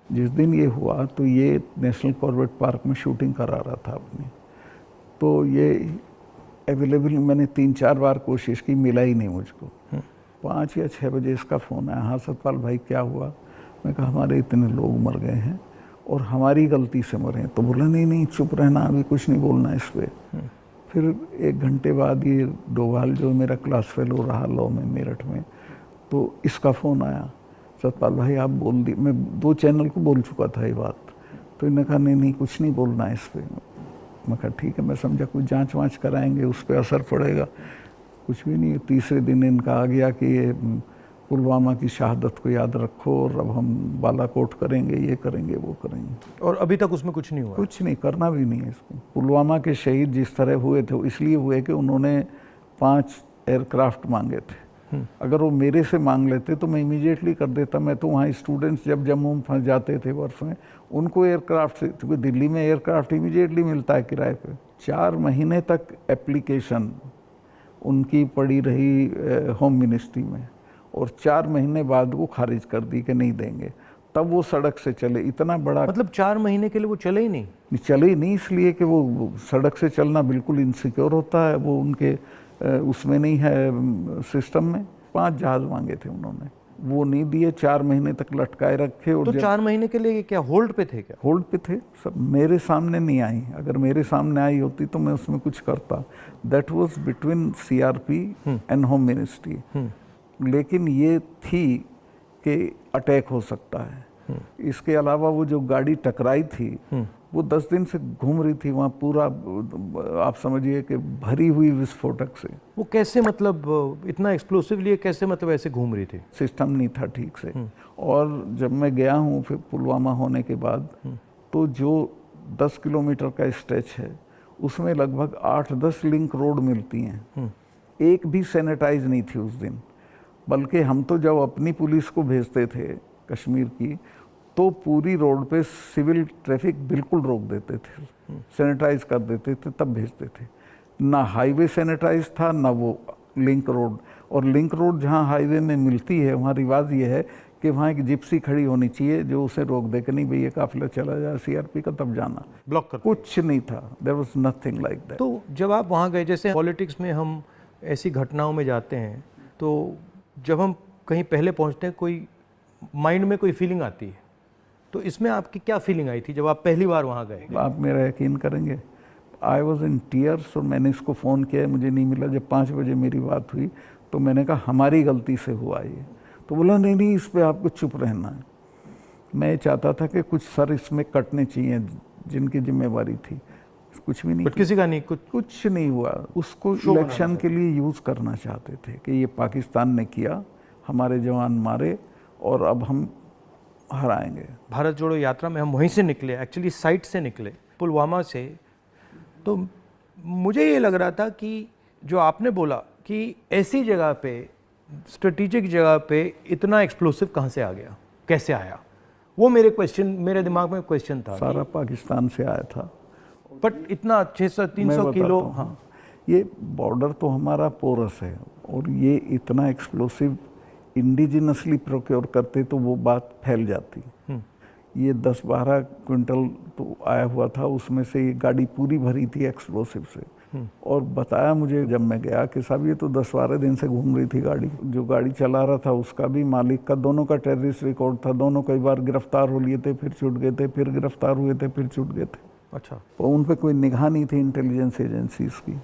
जिस दिन ये हुआ तो ये नेशनल कॉर्बेट पार्क में शूटिंग करा रहा था अपनी, तो ये अवेलेबल, मैंने 3-4 बार कोशिश की, मिला ही नहीं मुझको। 5 या 6 बजे इसका फ़ोन आया, हाँ सतपाल भाई क्या हुआ? मैं कहा हमारे इतने लोग मर गए हैं और हमारी गलती से मरे हैं। तो बोला नहीं नहीं चुप रहना, अभी कुछ नहीं बोलना इस पर। फिर 1 घंटे बाद ये डोभाल जो मेरा क्लास फेलो रहा लॉ में मेरठ में, तो इसका फ़ोन आया, सतपाल भाई आप बोल दी। मैं 2 चैनल को बोल चुका था ये बात, तो इन्होंने कहा नहीं नहीं कुछ नहीं बोलना है इस पर। मैं कहा ठीक है, मैं समझा कुछ जांच वाँच कराएंगे, उस पर असर पड़ेगा। कुछ भी नहीं। तीसरे दिन इनका आ गया कि ये पुलवामा की शहादत को याद रखो और अब हम बालाकोट करेंगे, ये करेंगे, वो करेंगे। और अभी तक उसमें कुछ नहीं हुआ? कुछ नहीं, करना भी नहीं है इसको। पुलवामा के शहीद जिस तरह हुए थे इसलिए हुए कि उन्होंने 5 एयरक्राफ्ट मांगे थे। अगर वो मेरे से मांग लेते तो मैं इमीडिएटली कर देता। मैं तो वहाँ स्टूडेंट्स जब जम्मू में फंस जाते थे बर्फ में, उनको एयरक्राफ्ट से, क्योंकि दिल्ली में एयरक्राफ्ट इमीडिएटली मिलता है किराए पे। 4 महीने तक एप्लीकेशन उनकी पड़ी रही होम मिनिस्ट्री में, और 4 महीने बाद वो खारिज कर दी कि नहीं देंगे। तब वो सड़क से चले। इतना बड़ा, मतलब 4 महीने के लिए वो चले ही नहीं? चले ही नहीं, इसलिए कि वो सड़क से चलना बिल्कुल इनसिक्योर होता है, वो उनके उसमें नहीं है सिस्टम में। 5 जहाज मांगे थे उन्होंने, वो नहीं दिए। 4 महीने तक लटकाए रखे। और तो 4 महीने के लिए क्या होल्ड पे थे? क्या होल्ड पे थे सब? मेरे सामने नहीं आई। अगर मेरे सामने आई होती तो मैं उसमें कुछ करता। That was between CRP and home ministry. लेकिन ये थी कि अटैक हो सकता है। इसके अलावा वो जो गाड़ी टकराई थी वो 10 दिन से घूम रही थी वहाँ, पूरा आप समझिए कि भरी हुई विस्फोटक से। वो कैसे, मतलब इतना एक्सप्लोसिवली कैसे, मतलब ऐसे घूम रही थी? सिस्टम नहीं था ठीक से। और जब मैं गया हूँ फिर पुलवामा होने के बाद, तो जो 10 किलोमीटर का स्ट्रेच है उसमें लगभग 8-10 लिंक रोड मिलती हैं। एक भी सैनिटाइज नहीं थी उस दिन। बल्कि हम तो जब अपनी पुलिस को भेजते थे कश्मीर की, तो पूरी रोड पे सिविल ट्रैफिक बिल्कुल रोक देते थे, सैनिटाइज कर देते थे, तब भेजते थे। ना हाईवे सैनिटाइज था, ना वो लिंक रोड। और लिंक रोड जहाँ हाईवे में मिलती है वहाँ रिवाज ये है कि वहाँ एक जिप्सी खड़ी होनी चाहिए जो उसे रोक दे कि नहीं भाई ये काफिला चला जाए सीआरपी का, तब जाना। ब्लॉक कर कुछ नहीं था, there was nothing like that. तो जब आप वहाँ गए, जैसे पॉलिटिक्स में हम ऐसी घटनाओं में जाते हैं, तो जब हम कहीं पहले पहुँचते हैं, कोई माइंड में कोई फीलिंग आती है, तो इसमें आपकी क्या फीलिंग आई थी जब आप पहली बार वहाँ गए? आप मेरा यकीन करेंगे, आई वॉज इन टीयर्स। और मैंने इसको फ़ोन किया, मुझे नहीं मिला। जब 5 बजे मेरी बात हुई तो मैंने कहा हमारी गलती से हुआ ये। तो बोला नहीं नहीं, इस पर आपको चुप रहना है। मैं चाहता था कि कुछ सर इसमें कटने चाहिए जिनकी जिम्मेवारी थी। कुछ भी नहीं, किसी का नहीं, कुछ नहीं हुआ। उसको इलेक्शन के लिए यूज़ करना चाहते थे कि ये पाकिस्तान ने किया, हमारे जवान मारे और अब हम हराएंगे। भारत जोड़ो यात्रा में हम वहीं से निकले, एक्चुअली साइट से निकले, पुलवामा से। तो मुझे ये लग रहा था कि जो आपने बोला कि ऐसी जगह पे, स्ट्रेटेजिक जगह पे इतना एक्सप्लोसिव कहाँ से आ गया, कैसे आया, वो मेरे दिमाग में क्वेश्चन था। सारा पाकिस्तान से आया था, बट इतना 600-300 किलो। हाँ, ये बॉर्डर तो हमारा पोरस है, और ये इतना एक्सप्लोसिव इंडिजिनसली प्रोक्योर करते तो वो बात फैल जाती। ये 10-12 क्विंटल तो आया हुआ था, उसमें से ये गाड़ी पूरी भरी थी एक्सप्लोसिव से। और बताया मुझे जब मैं गया कि साहब ये तो 10-12 दिन से घूम रही थी गाड़ी। जो गाड़ी चला रहा था उसका भी, मालिक का, दोनों का टेररिस्ट रिकॉर्ड था। दोनों कई बार गिरफ्तार हो लिए थे, फिर छूट गए थे, फिर गिरफ्तार हुए थे, फिर छूट गए थे। अच्छा। और उन पर कोई निगाह नहीं थी इंटेलिजेंस एजेंसीज की।